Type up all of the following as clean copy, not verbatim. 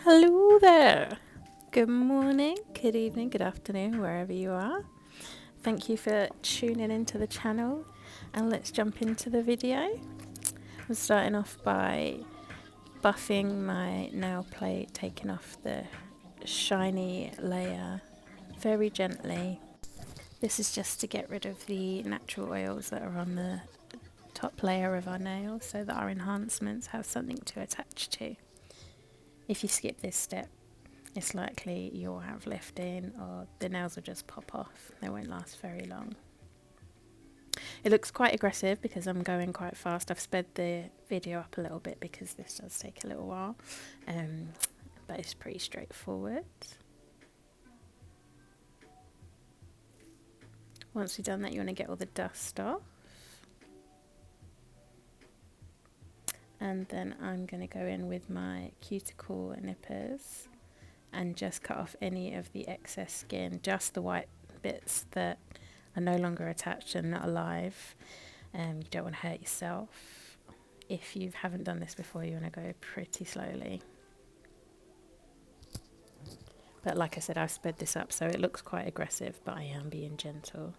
Hello there. Good morning, good evening, good afternoon, wherever you are. Thank you for tuning into the channel, and let's jump into the video. I'm starting off by buffing my nail plate, taking off the shiny layer very gently. This is just to get rid of the natural oils that are on the top layer of our nails so that our enhancements have something to attach to. If you skip this step, it's likely you'll have lifting or the nails will just pop off. They won't last very long. It looks quite aggressive because I'm going quite fast. I've sped the video up a little bit because this does take a little while, but it's pretty straightforward. Once we've done that, you want to get all the dust off. And then I'm going to go in with my cuticle nippers and just cut off any of the excess skin, just the white bits that are no longer attached and not alive. You don't want to hurt yourself. If you haven't done this before, you want to go pretty slowly. But like I said, I've sped this up, so it looks quite aggressive, but I am being gentle.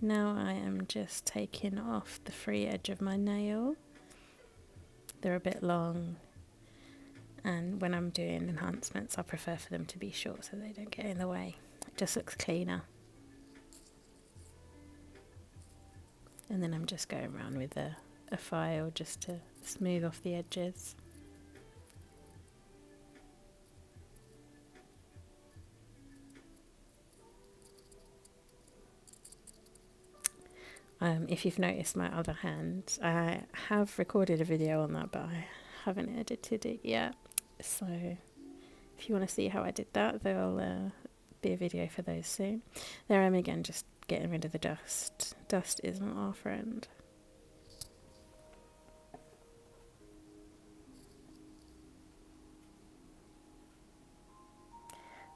Now I am just taking off the free edge of my nail. They're a bit long, and when I'm doing enhancements I prefer for them to be short so they don't get in the way. It just looks cleaner. And then I'm just going around with a file just to smooth off the edges. If you've noticed my other hand, I have recorded a video on that, but I haven't edited it yet. So if you want to see how I did that, there'll be a video for those soon. There I am again, just getting rid of the dust. Dust isn't our friend.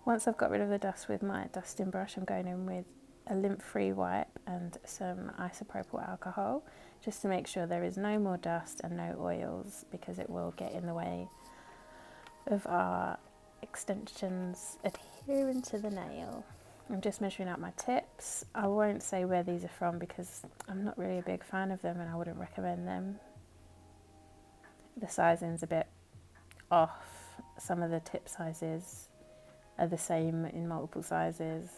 Once I've got rid of the dust with my dusting brush, I'm going in with a lint-free wipe and some isopropyl alcohol just to make sure there is no more dust and no oils, because it will get in the way of our extensions adhering to the nail. I'm just measuring out my tips. I won't say where these are from because I'm not really a big fan of them and I wouldn't recommend them. The sizing's a bit off. Some of the tip sizes are the same in multiple sizes.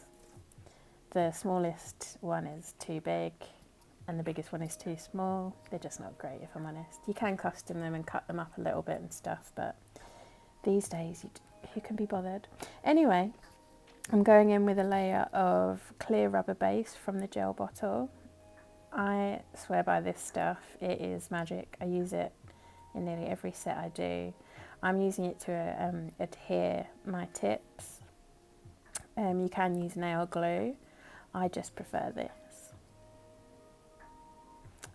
The smallest one is too big and the biggest one is too small. They're just not great, if I'm honest. You can custom them and cut them up a little bit and stuff, but these days who can be bothered? Anyway, I'm going in with a layer of clear rubber base from the gel bottle. I swear by this stuff. It is magic. I use it in nearly every set I do. I'm using it to adhere my tips. You can use nail glue. I just prefer this.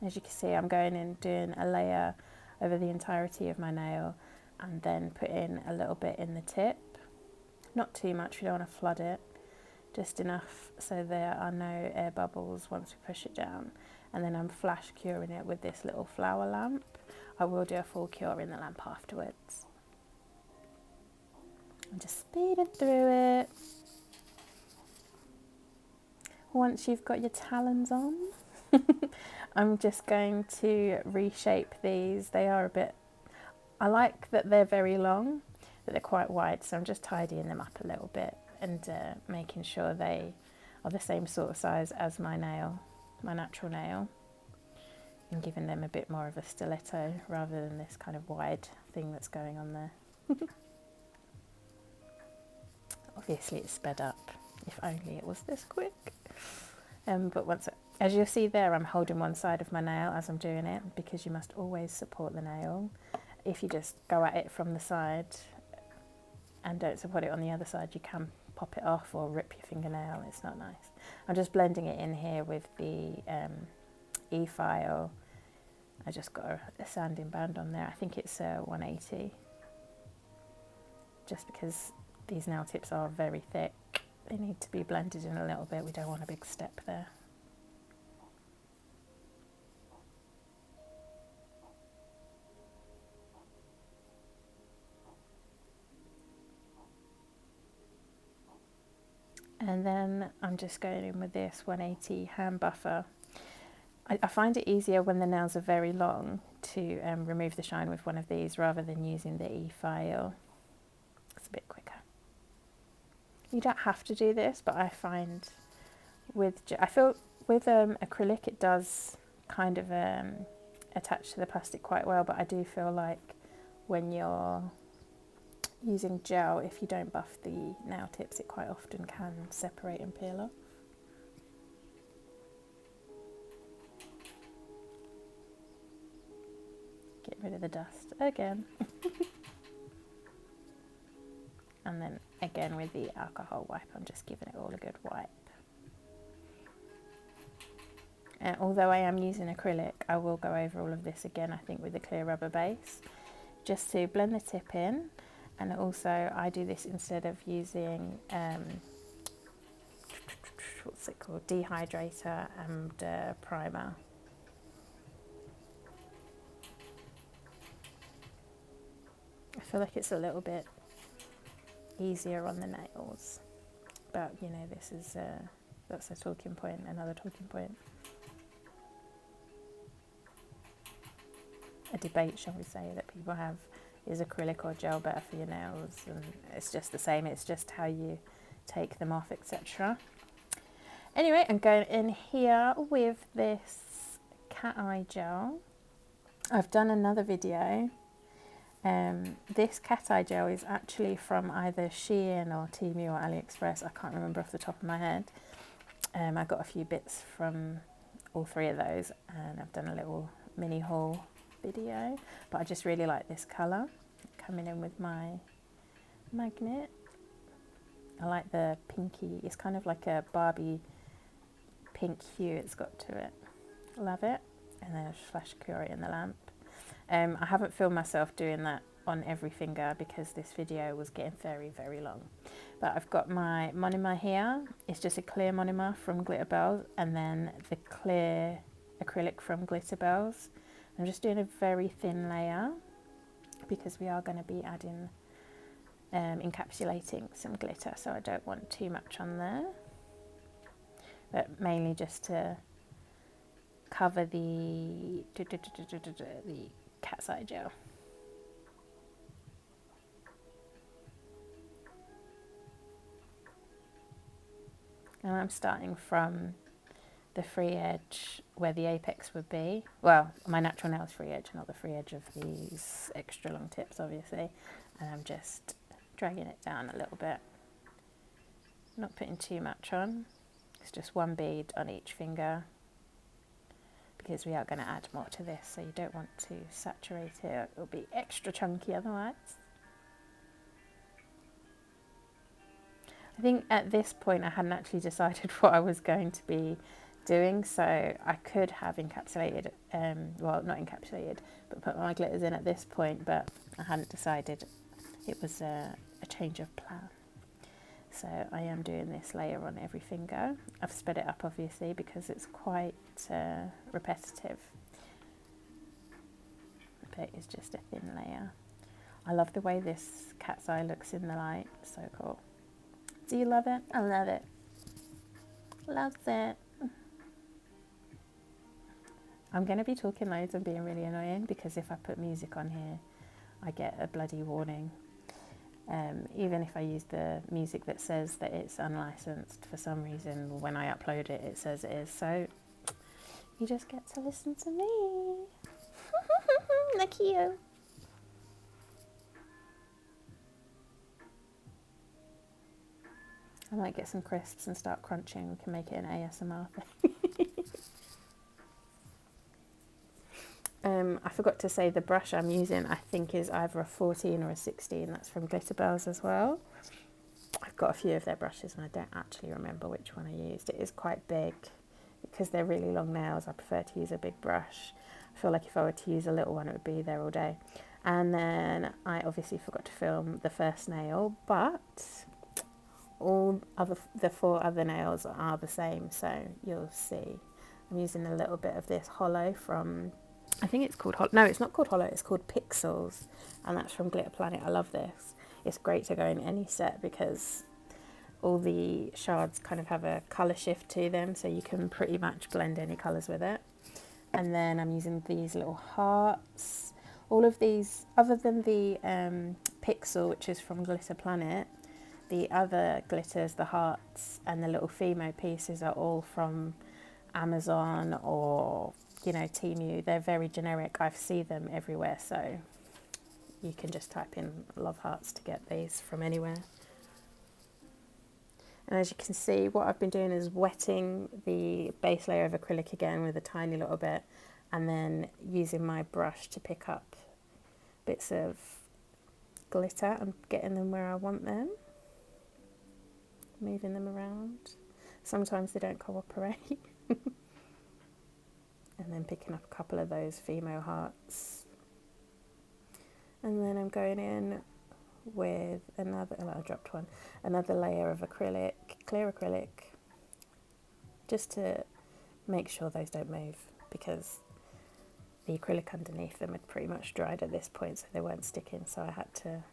As you can see, I'm going in doing a layer over the entirety of my nail and then putting a little bit in the tip. Not too much, we don't want to flood it. Just enough so there are no air bubbles once we push it down. And then I'm flash curing it with this little flower lamp. I will do a full cure in the lamp afterwards. I'm just speeding through it. Once you've got your talons on, I'm just going to reshape these. They are a bit, I like that they're very long, but they're quite wide, so I'm just tidying them up a little bit and making sure they are the same sort of size as my nail, my natural nail, and giving them a bit more of a stiletto rather than this kind of wide thing that's going on there. Obviously it's sped up. If only it was this quick. But as you'll see there, I'm holding one side of my nail as I'm doing it, because you must always support the nail. If you just go at it from the side and don't support it on the other side, you can pop it off or rip your fingernail. It's not nice. I'm just blending it in here with the e-file. I just got a sanding band on there. I think it's 180. Just because these nail tips are very thick. They need to be blended in a little bit. We don't want a big step there. And then I'm just going in with this 180 hand buffer. I find it easier when the nails are very long to remove the shine with one of these rather than using the e-file. It's a bit quicker. You don't have to do this, but I find I feel with acrylic it does kind of attach to the plastic quite well, but I do feel like when you're using gel, if you don't buff the nail tips, it quite often can separate and peel off. Get rid of the dust again. And then again with the alcohol wipe, I'm just giving it all a good wipe. And although I am using acrylic, I will go over all of this again, I think, with the clear rubber base, just to blend the tip in. And also I do this instead of using, what's it called, dehydrator and primer. I feel like it's a little bit easier on the nails, but you know, this is that's a talking point, another talking point. A debate, shall we say, that people have is acrylic or gel better for your nails, and it's just the same, it's just how you take them off, etc. Anyway, I'm going in here with this cat eye gel. I've done another video. This cat eye gel is actually from either Shein or Temu or AliExpress. I can't remember off the top of my head. I got a few bits from all three of those, and I've done a little mini haul video, but I just really like this colour coming in with my magnet. I like the pinky, it's kind of like a Barbie pink hue it's got to it. Love it. And then a flash curate in the lamp. I haven't filmed myself doing that on every finger because this video was getting very, very long. But I've got my monomer here. It's just a clear monomer from Glitter Bells, and then the clear acrylic from Glitter Bells. I'm just doing a very thin layer because we are going to be adding, encapsulating some glitter, so I don't want too much on there. But mainly just to cover the cat's eye gel. And I'm starting from the free edge where the apex would be. Well, my natural nail's free edge, not the free edge of these extra long tips, obviously. And I'm just dragging it down a little bit. Not putting too much on. It's just one bead on each finger, because we are going to add more to this, so you don't want to saturate it. It'll be extra chunky otherwise. I think at this point I hadn't actually decided what I was going to be doing, so I could have encapsulated, well, not encapsulated, but put my glitters in at this point, but I hadn't decided. It was a change of plan. So I am doing this layer on every finger. I've sped it up obviously because it's quite repetitive, but it's just a thin layer. I love the way this cat's eye looks in the light, so cool. Do you love it? I love it. Loves it. I'm going to be talking loads and being really annoying because if I put music on here, I get a bloody warning. Even if I use the music that says that it's unlicensed, for some reason when I upload it, it says it is. So you just get to listen to me. Look at you. I might get some crisps and start crunching. We can make it an ASMR thing. I forgot to say the brush I'm using, I think, is either a 14 or a 16. That's from Glitter Bells as well. I've got a few of their brushes and I don't actually remember which one I used. It is quite big. Because they're really long nails, I prefer to use a big brush. I feel like if I were to use a little one, it would be there all day. And then I obviously forgot to film the first nail, but the 4 other nails are the same, so you'll see. I'm using a little bit of this hollow from, I think it's called no, it's not called hollow, it's called Pixels, and that's from Glitter Planet. I love this. It's great to go in any set because all the shards kind of have a colour shift to them, so you can pretty much blend any colours with it. And then I'm using these little hearts. All of these, other than the Pixel, which is from Glitter Planet, the other glitters, the hearts and the little Fimo pieces are all from Amazon or, you know, Temu. They're very generic. I see them everywhere, so you can just type in love hearts to get these from anywhere. And as you can see, what I've been doing is wetting the base layer of acrylic again with a tiny little bit, and then using my brush to pick up bits of glitter and getting them where I want them, moving them around. Sometimes they don't cooperate. And then picking up a couple of those Fimo hearts. And then I'm going in with another, oh, I dropped one, another layer of acrylic, clear acrylic, just to make sure those don't move, because the acrylic underneath them had pretty much dried at this point, so they weren't sticking, so I had to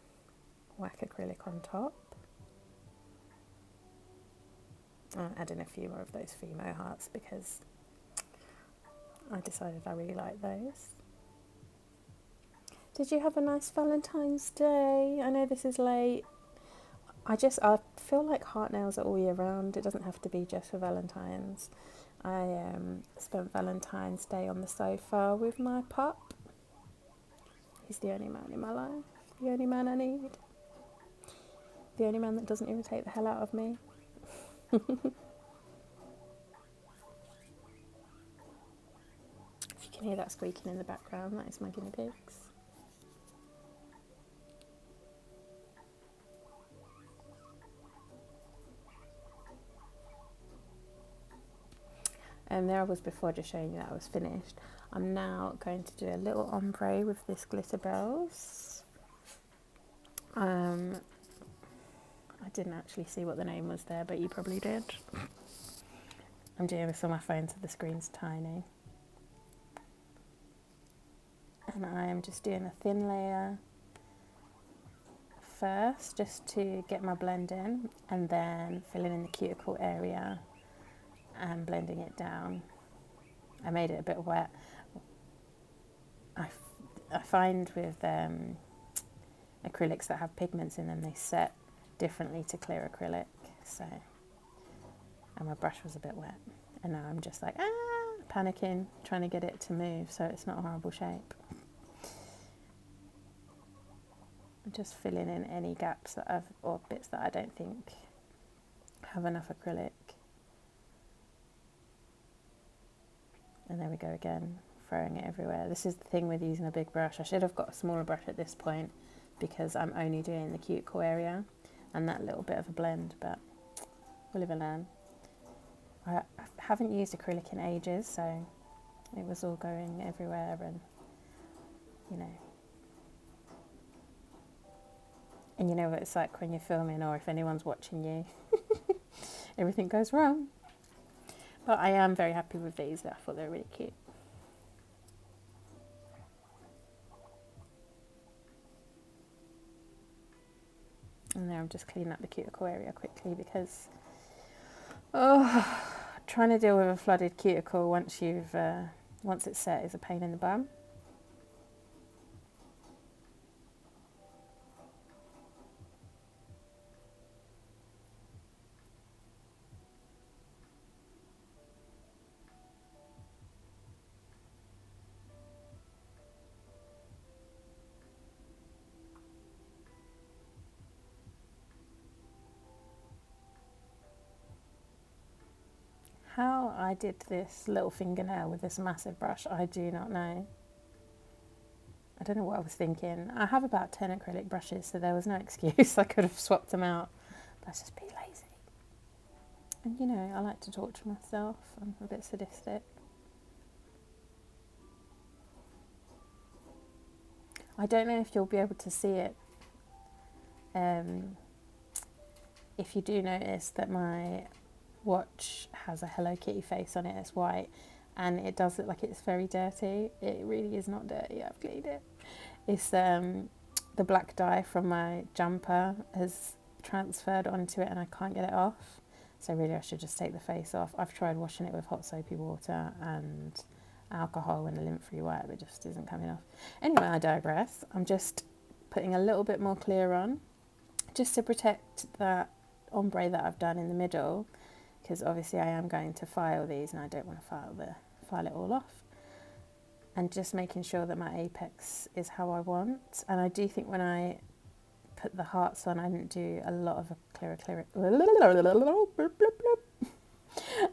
whack acrylic on top. I'll add in a few more of those Fimo hearts because I decided I really like those. Did you have a nice Valentine's Day? I know this is late. I feel like heart nails are all year round. It doesn't have to be just for Valentine's. I spent Valentine's Day on the sofa with my pup. He's the only man in my life. The only man I need. The only man that doesn't irritate the hell out of me. If you can hear that squeaking in the background, that is my guinea pigs. And there I was before, just showing you that I was finished. I'm now going to do a little ombre with this Glitter Bells. I didn't actually see what the name was there, but you probably did. I'm doing this on my phone, so the screen's tiny. And I am just doing a thin layer first, just to get my blend in, and then filling in the cuticle area and blending it down. I made it a bit wet. I find with acrylics that have pigments in them, they set differently to clear acrylic. So, and my brush was a bit wet, and now I'm just like panicking, trying to get it to move so it's not a horrible shape. I'm just filling in any gaps that or bits that I don't think have enough acrylic. And there we go again, throwing it everywhere. This is the thing with using a big brush. I should have got a smaller brush at this point because I'm only doing the cuticle area and that little bit of a blend, but we'll live and learn. I haven't used acrylic in ages, so it was all going everywhere, and you know what it's like when you're filming, or if anyone's watching you, everything goes wrong. But I am very happy with these. I thought they were really cute. And there I'm just cleaning up the cuticle area quickly because trying to deal with a flooded cuticle once it's set is a pain in the bum. How I did this little fingernail with this massive brush, I do not know. I don't know what I was thinking. I have about 10 acrylic brushes, so there was no excuse. I could have swapped them out, but I was just being lazy. And I like to torture myself. I'm a bit sadistic. I don't know if you'll be able to see it. If you do notice that my watch has a Hello Kitty face on it, it's white, and it does look like it's very dirty. It really is not dirty, I've cleaned it. It's the black dye from my jumper has transferred onto it and I can't get it off. So really I should just take the face off. I've tried washing it with hot soapy water and alcohol and a lint-free wipe, it just isn't coming off. Anyway, I digress. I'm just putting a little bit more clear on, just to protect that ombre that I've done in the middle, because obviously I am going to file these and I don't want to file it all off. And just making sure that my apex is how I want. And I do think when I put the hearts on, I didn't do a lot of clear.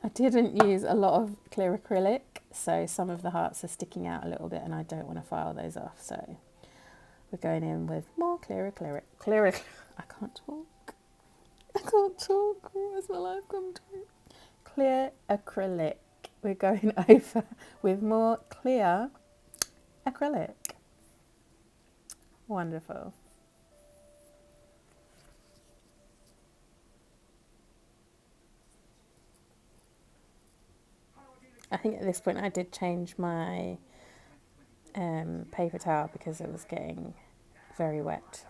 I didn't use a lot of clear acrylic, so some of the hearts are sticking out a little bit and I don't want to file those off. So we're going in with more clear acrylic. I can't talk. Where's my life come to? Clear acrylic. We're going over with more clear acrylic. Wonderful. I think at this point I did change my paper towel because it was getting very wet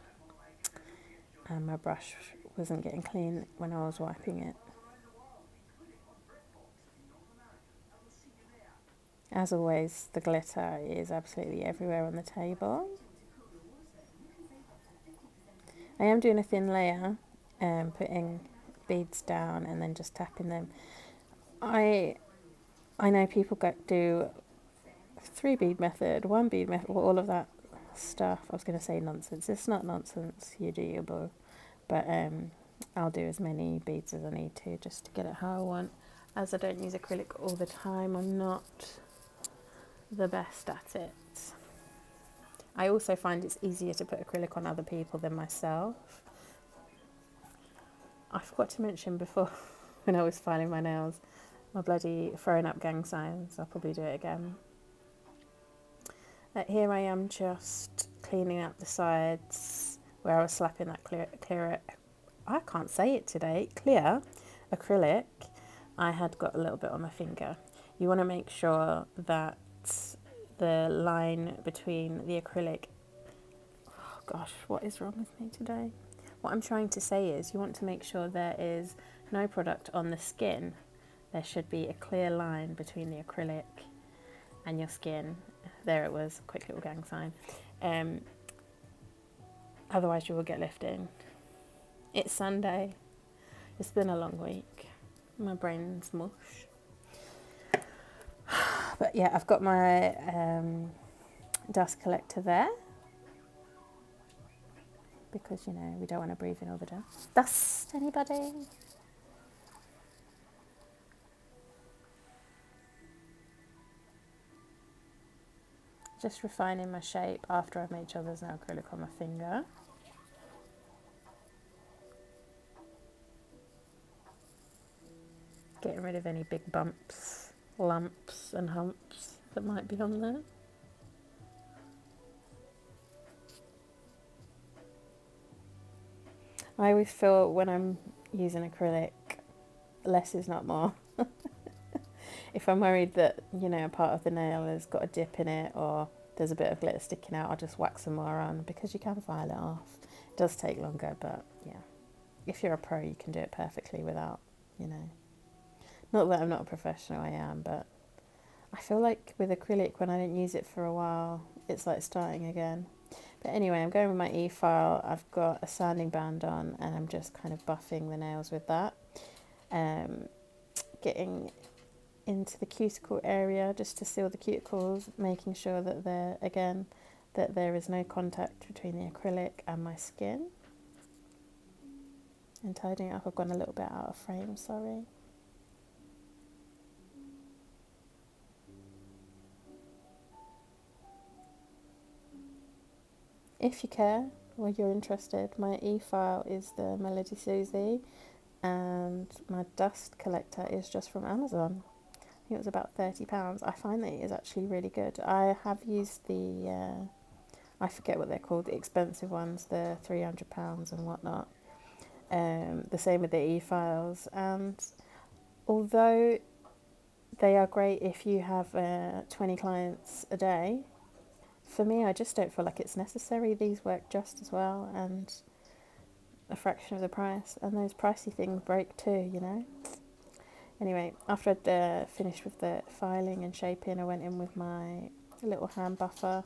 and my brush wasn't getting clean when I was wiping it. As always, the glitter is absolutely everywhere on the table. I am doing a thin layer, putting beads down and then just tapping them. I know people do 3 bead method, 1 bead method, all of that stuff. I was going to say nonsense. It's not nonsense, you do your boo. But I'll do as many beads as I need to just to get it how I want. As I don't use acrylic all the time, I'm not the best at it. I also find it's easier to put acrylic on other people than myself. I forgot to mention before when I was filing my nails, my bloody throwing up gang signs. I'll probably do it again. Here I am just cleaning up the sides where I was slapping that clear I can't say it today, clear acrylic. I had got a little bit on my finger. You want to make sure that the line between the acrylic, oh gosh, what is wrong with me today? What I'm trying to say is you want to make sure there is no product on the skin. There should be a clear line between the acrylic and your skin. There it was, quick little gang sign. Otherwise you will get lifting. It's Sunday. It's been a long week. My brain's mush. But yeah, I've got my dust collector there. Because, you know, we don't want to breathe in all the dust. Dust, anybody? Just refining my shape after I've made sure there's no acrylic on my finger. Getting rid of any big bumps, lumps and humps that might be on there. I always feel when I'm using acrylic, less is not more. If I'm worried that, you know, a part of the nail has got a dip in it or there's a bit of glitter sticking out, I'll just wax some more on because you can file it off. It does take longer, but yeah. If you're a pro, you can do it perfectly without, you know. Not that I'm not a professional, I am, but I feel like with acrylic, when I don't use it for a while, it's like starting again. But anyway, I'm going with my e-file. I've got a sanding band on and I'm just kind of buffing the nails with that. Getting into the cuticle area just to seal the cuticles, making sure that there is no contact between the acrylic and my skin. And tidying it up, I've gone a little bit out of frame, sorry. If you care or you're interested, my e-file is the Melody Susie and my dust collector is just from Amazon. I think it was about £30. I find that it is actually really good. I have used the I forget what they're called, the expensive ones, the £300 and whatnot. The same with the e-files. And although they are great if you have 20 clients a day, for me, I just don't feel like it's necessary. These work just as well and a fraction of the price. And those pricey things break too, you know. Anyway, after I'd finished with the filing and shaping, I went in with my little hand buffer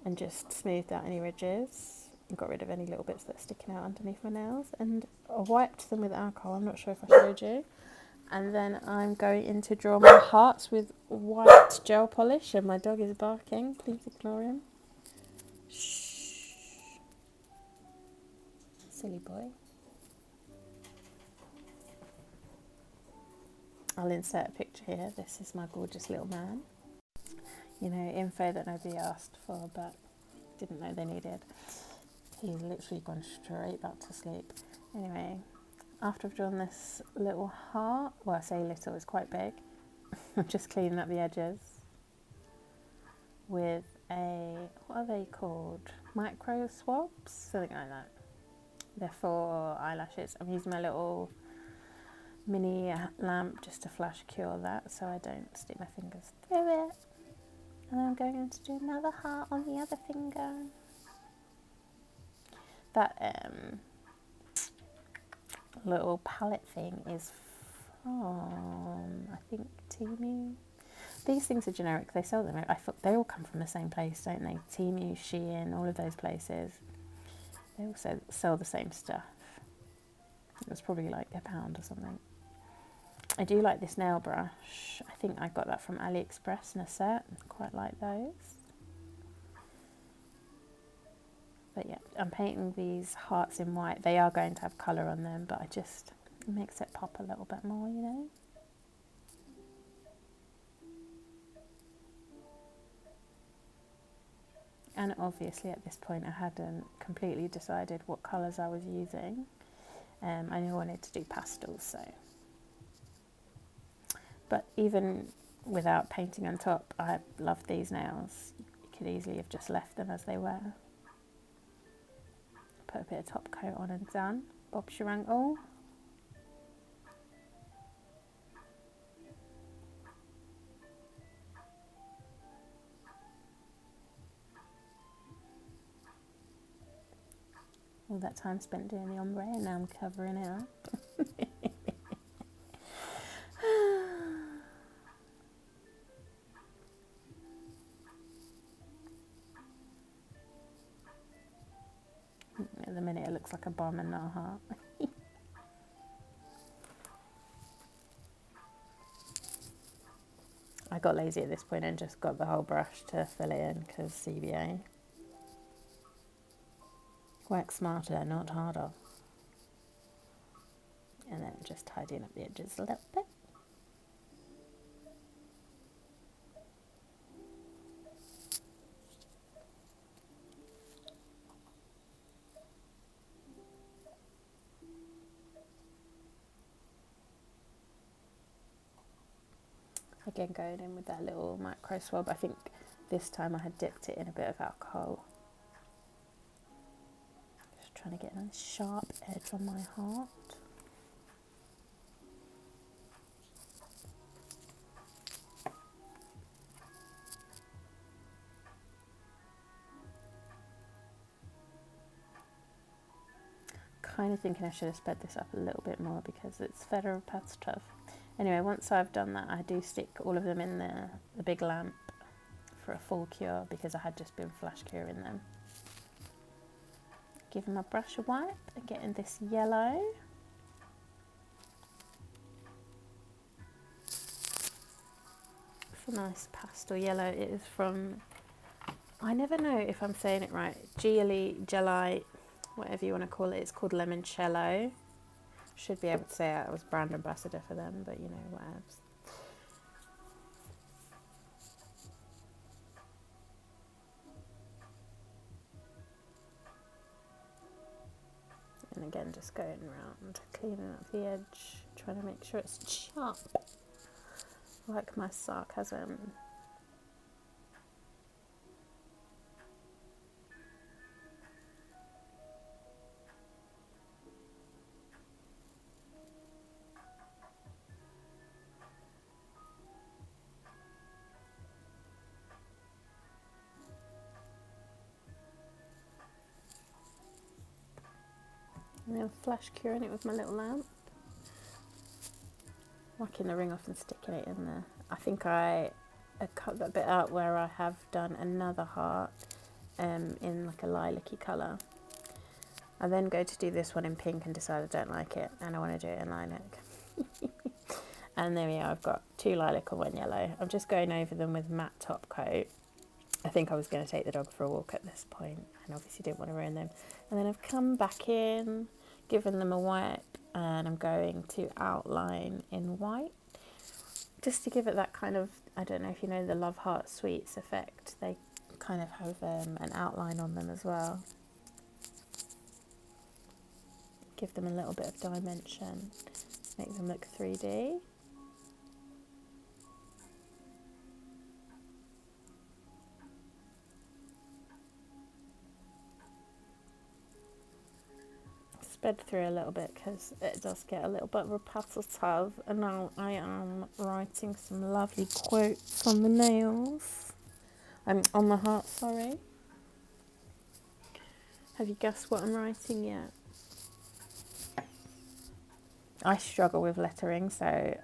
and just smoothed out any ridges and got rid of any little bits that are sticking out underneath my nails. And I wiped them with alcohol. I'm not sure if I showed you. And then I'm going in to draw my hearts with white gel polish. And my dog is barking. Please ignore him. Shh. Silly boy. I'll insert a picture here. This is my gorgeous little man. You know, info that nobody asked for but didn't know they needed. He's literally gone straight back to sleep. Anyway, after I've drawn this little heart, well, I say little, it's quite big. I'm just cleaning up the edges with a, what are they called? Micro swabs? Something like that. They're for eyelashes. I'm using my little mini lamp just to flash cure that so I don't stick my fingers through it. And then I'm going to do another heart on the other finger. That little palette thing is from, I think, Temu. These things are generic. They sell them. I thought they all come from the same place, don't they? Temu, Shein, all of those places. They also sell the same stuff. It was probably like £1 or something. I do like this nail brush. I think I got that from AliExpress in a set. I quite like those. But yeah, I'm painting these hearts in white. They are going to have colour on them, but it makes it pop a little bit more, you know. And obviously at this point I hadn't completely decided what colours I was using. I knew I wanted to do pastels, so. But even without painting on top, I love these nails. You could easily have just left them as they were. Put a bit of top coat on and done. Bob's your uncle. All that time spent doing the ombre and now I'm covering it up. At the minute it looks like a bomb and not a heart. I got lazy at this point and just got the whole brush to fill it in because CBA. Work smarter, not harder. And then just tidying up the edges a little bit. Again, going in with that little micro swab. I think this time I had dipped it in a bit of alcohol. Just trying to get a nice sharp edge on my heart. Kind of thinking I should have sped this up a little bit more because it's feather pad stuff. Anyway, once I've done that, I do stick all of them in the big lamp for a full cure because I had just been flash curing them. Giving my brush a wipe and getting this yellow. It's a nice pastel yellow. It is from, I never know if I'm saying it right, Gelite, whatever you want to call it. It's called Limoncello. Should be able to say I was brand ambassador for them, but you know, whatever. And again, just going around, cleaning up the edge, trying to make sure it's sharp, like my sarcasm. I'm going to flash curing it with my little lamp. Whacking the ring off and sticking it in there. I think I cut that bit out where I have done another heart in like a lilac-y colour. I then go to do this one in pink and decide I don't like it and I want to do it in lilac. And there we are, I've got 2 lilac and 1 yellow. I'm just going over them with matte top coat. I think I was going to take the dog for a walk at this point and obviously didn't want to ruin them. And then I've come back in, given them a wipe, and I'm going to outline in white. Just to give it that kind of, I don't know if you know the Love Heart Sweets effect. They kind of have an outline on them as well. Give them a little bit of dimension, make them look 3D. Sped through a little bit because it does get a little bit repetitive, and now I am writing some lovely quotes on the nails. On the heart, sorry. Have you guessed what I'm writing yet? I struggle with lettering, so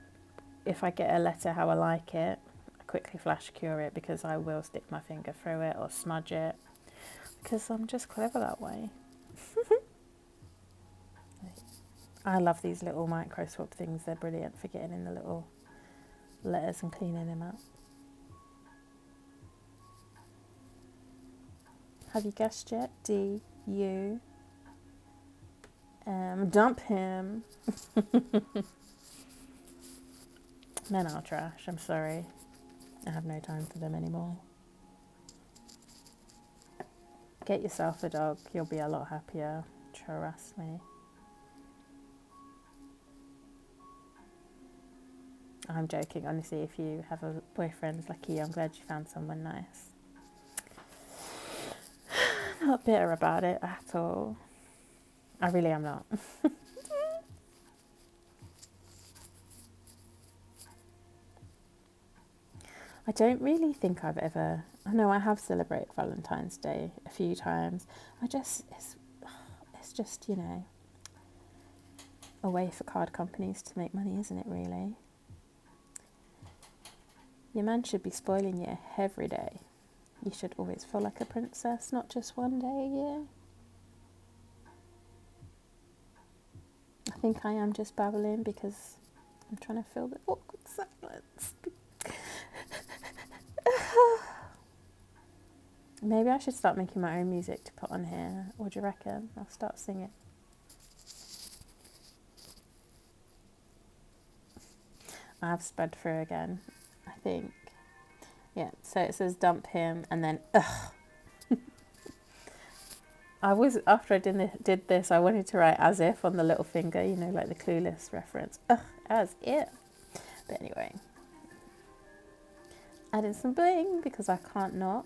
if I get a letter how I like it, I quickly flash cure it because I will stick my finger through it or smudge it because I'm just clever that way. I love these little micro swab things. They're brilliant for getting in the little letters and cleaning them up. Have you guessed yet? D, U. Dump him. Men are trash, I'm sorry. I have no time for them anymore. Get yourself a dog, you'll be a lot happier. Trust me. I'm joking, honestly, if you have a boyfriend, lucky, I'm glad you found someone nice. Not bitter about it at all. I really am not. I don't really think I've ever, I know I have celebrated Valentine's Day a few times. It's just, you know, a way for card companies to make money, isn't it, really? Your man should be spoiling you every day. You should always feel like a princess, not just one day a year. I think I am just babbling because I'm trying to fill the awkward silence. Maybe I should start making my own music to put on here. What do you reckon? I'll start singing. I've sped through again, I think. Yeah, so it says dump him and then ugh. After I did this, I wanted to write as if on the little finger, you know, like the Clueless reference. Ugh, as if. But anyway. Adding some bling because I can't not.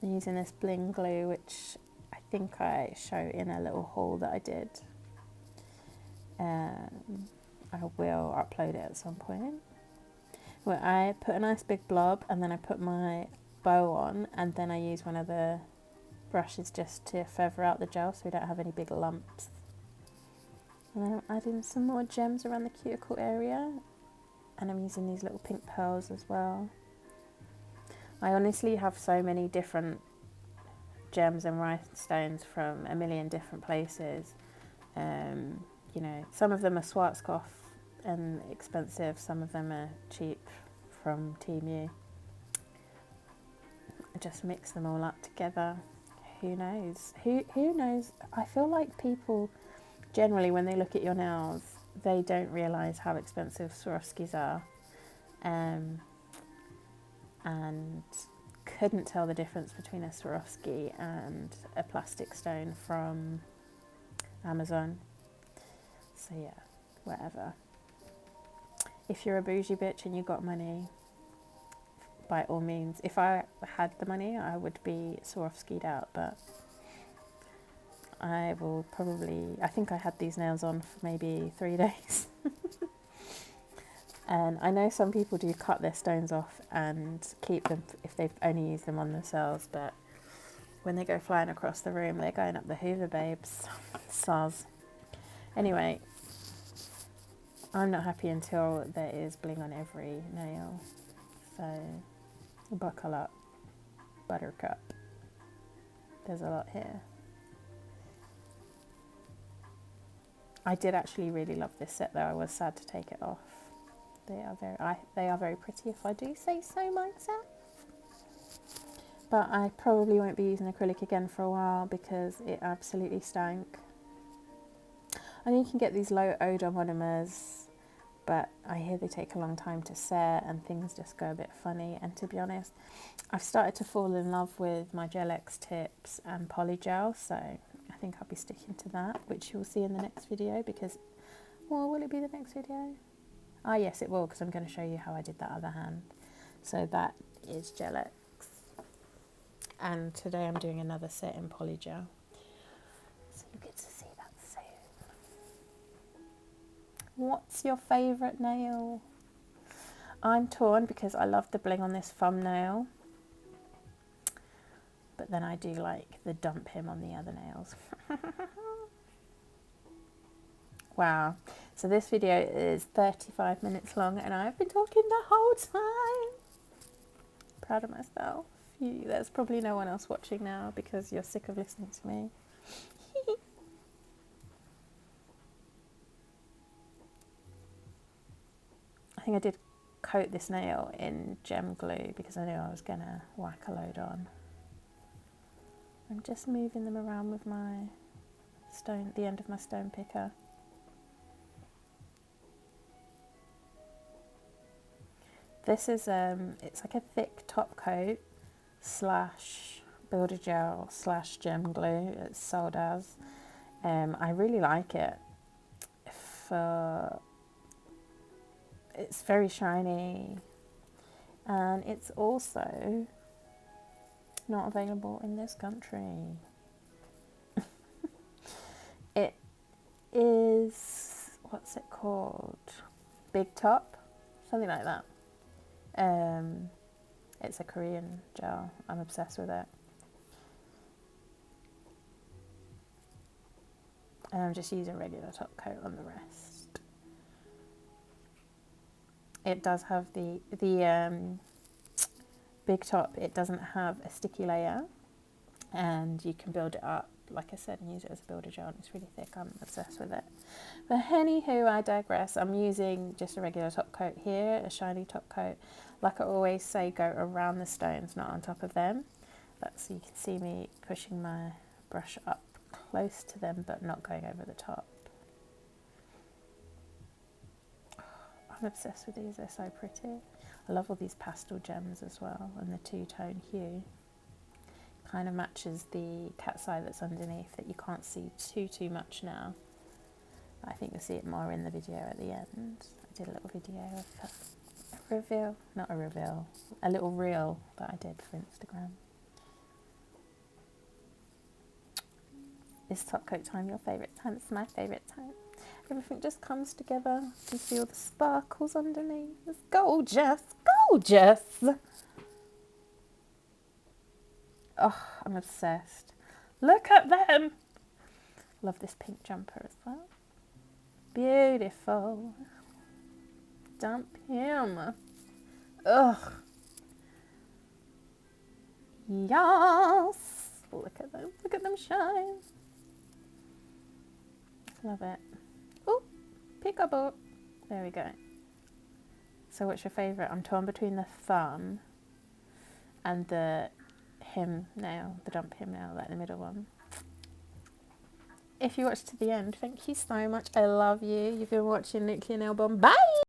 I'm using this bling glue, which I think I show in a little haul that I did. I will upload it at some point. Where I put a nice big blob and then I put my bow on and then I use one of the brushes just to feather out the gel so we don't have any big lumps. And then I'm adding some more gems around the cuticle area and I'm using these little pink pearls as well. I honestly have so many different gems and rhinestones from a million different places. You know, some of them are Schwarzkopf and expensive, some of them are cheap from Temu. I just mix them all up together. Who knows? Who knows? I feel like people generally, when they look at your nails, they don't realise how expensive Swarovskis are, and couldn't tell the difference between a Swarovski and a plastic stone from Amazon. So yeah, whatever. If you're a bougie bitch and you got money, by all means. If I had the money, I would be Swarovski'd out, but I will probably, I think I had these nails on for maybe 3 days. And I know some people do cut their stones off and keep them if they've only used them on themselves, but when they go flying across the room, they're going up the Hoover babes. Soz. Anyway, I'm not happy until there is bling on every nail. So buckle up, buttercup. There's a lot here. I did actually really love this set though. I was sad to take it off. They are very pretty, if I do say so myself. But I probably won't be using acrylic again for a while because it absolutely stank. I know you can get these low odor monomers, but I hear they take a long time to set and things just go a bit funny. And to be honest, I've started to fall in love with my Gel X tips and polygel, so I think I'll be sticking to that, which you'll see in the next video because, well, will it be the next video? Ah, yes, it will, because I'm going to show you how I did that other hand. So that is Gel X. And today I'm doing another set in polygel. So you get to see that soon. What's your favourite nail? I'm torn because I love the bling on this thumbnail. But then I do like the dump him on the other nails. Wow. So this video is 35 minutes long and I've been talking the whole time. Proud of myself. There's probably no one else watching now because you're sick of listening to me. I think I did coat this nail in gem glue because I knew I was going to whack a load on. I'm just moving them around with my stone, the end of my stone picker. This is, it's like a thick top coat slash builder gel slash gem glue. It's sold as. I really like it. It's very shiny, and it's also not available in this country. It is, what's it called? Big Top, something like that. It's a Korean gel. I'm obsessed with it. And I'm just using regular top coat on the rest. It does have the Big Top, it doesn't have a sticky layer, and you can build it up, like I said, and use it as a builder gel, and it's really thick. I'm obsessed with it. But anywho, I digress. I'm using just a regular top coat here, a shiny top coat. Like I always say, go around the stones, not on top of them. So you can see me pushing my brush up close to them, but not going over the top. I'm obsessed with these, they're so pretty. I love all these pastel gems as well, and the two-tone hue. Kind of matches the cat's eye that's underneath that you can't see too much now. I think you'll see it more in the video at the end. I did a little video of a reveal, not a reveal, a little reel that I did for Instagram. Is top coat time your favourite time? It's my favourite time. Everything just comes together. You can see all the sparkles underneath. It's gorgeous, gorgeous. Oh, I'm obsessed. Look at them. Love this pink jumper as well. Beautiful. Dump him. Ugh. Yes. Look at them. Look at them shine. Love it. Oh, peekaboo. There we go. So what's your favourite? I'm torn between the thumb and the him nail, the dump him nail, like the middle one. If you watched to the end, thank you so much. I love you. You've been watching Nuclear Nail Bomb. Bye!